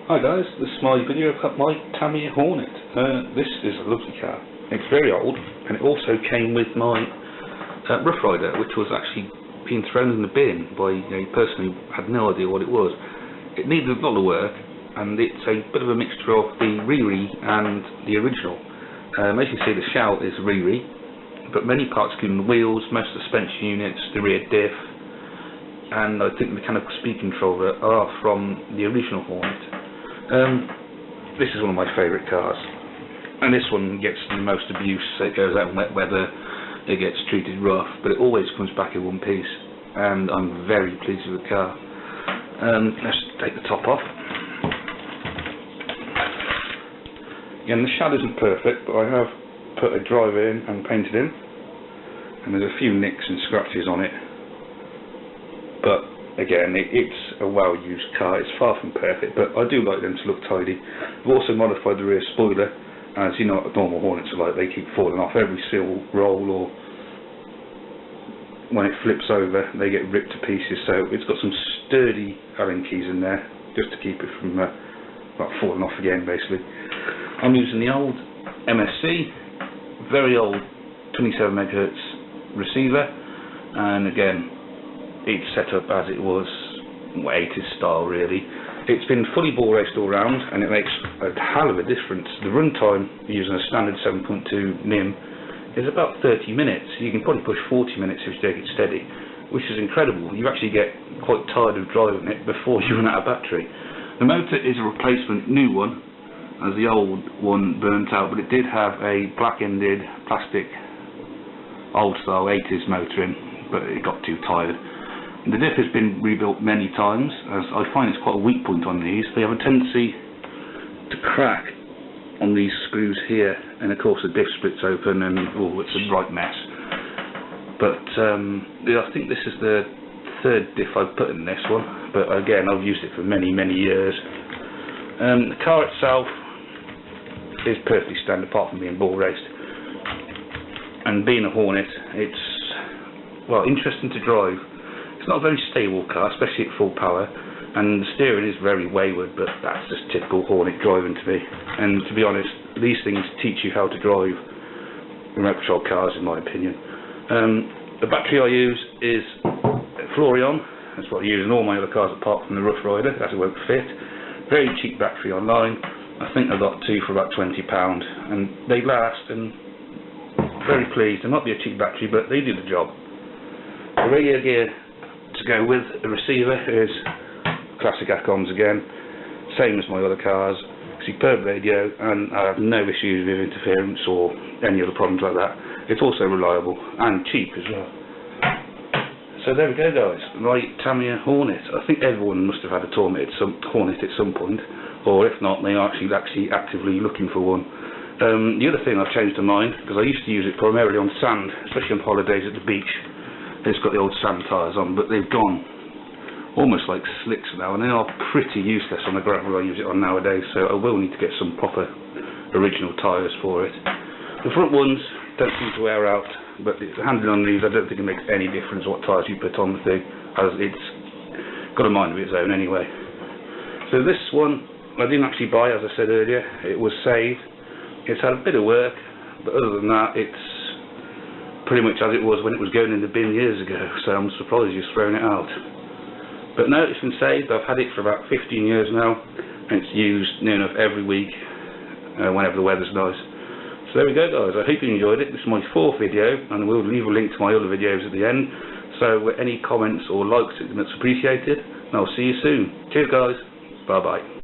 Hi guys, this is my video about my Tamiya Hornet. This is a lovely car. It's very old, and it also came with my Rough Rider, which was actually being thrown in the bin by a person who had no idea what it was. It needed a lot of work, and it's a bit of a mixture of the Riri and the original. As you can see, the shell is Riri, but many parts, including the wheels, most suspension units, the rear diff, and I think the mechanical speed controller are from the original Hornet. This is one of my favourite cars, and this one gets the most abuse. It goes out in wet weather, it gets treated rough, but it always comes back in one piece, and I'm very pleased with the car. Let's take the top off. Again, the shell isn't perfect, but I have put a driver in and painted in, and there's a few nicks and scratches on it, but again, it's a well-used car. It's far from perfect, but I do like them to look tidy. I've also modified the rear spoiler, as you know what normal Hornets are like. They keep falling off every single roll, or when it flips over, they get ripped to pieces. So it's got some sturdy Allen keys in there, just to keep it from falling off again, basically. I'm using the old MSC, very old 27 MHz receiver, and again, it's set up as it was 80s style really. It's been fully ball raced all round, and it makes a hell of a difference. The runtime using a standard 7.2 NIM is about 30 minutes. You can probably push 40 minutes if you take it steady, which is incredible. You actually get quite tired of driving it before you run out of battery. The motor is a replacement new one, as the old one burnt out, but it did have a black-ended plastic old style 80s motor in, but it got too tired. The diff has been rebuilt many times, as I find it's quite a weak point on these. They have a tendency to crack on these screws here, and of course the diff splits open and it's a right mess. But I think this is the third diff I've put in this one, but again, I've used it for many years. The car itself is perfectly standard apart from being ball raced, and being a Hornet, it's interesting to drive. It's not a very stable car, especially at full power, and the steering is very wayward, but that's just typical Hornet driving to me. And to be honest, these things teach you how to drive remote control cars, in my opinion. The battery I use is Florion. That's what I use in all my other cars apart from the Rough Rider, as it won't fit. Very cheap battery online. I think I got two for about £20, and they last, and very pleased. It might be a cheap battery, but they do the job. The radio gear to go with the receiver is classic Acoms again, same as my other cars. Superb radio, and I have no issues with interference or any other problems like that. It's also reliable and cheap as well. So there we go guys, my Tamiya Hornet. I think everyone must have had a Hornet at some point, or if not, they are actually actively looking for one. The other thing, I've changed my mind, because I used to use it primarily on sand, especially on holidays at the beach. It's got the old sand tyres on, but they've gone almost like slicks now, and they are pretty useless on the gravel I use it on nowadays, so I will need to get some proper original tyres for it. The front ones don't seem to wear out, but the handling on these, I don't think it makes any difference what tyres you put on the thing, as it's got a mind of its own anyway. So this one I didn't actually buy, as I said earlier. It was saved. It's had a bit of work, but other than that, it's pretty much as it was when it was going in the bin years ago, so I'm surprised you've thrown it out. But no, it's been saved. I've had it for about 15 years now, and it's used near enough every week whenever the weather's nice. So there we go guys, I hope you enjoyed it. This is my 4th video, and we'll leave a link to my other videos at the end, so any comments or likes, it's appreciated, and I'll see you soon. Cheers guys, bye bye.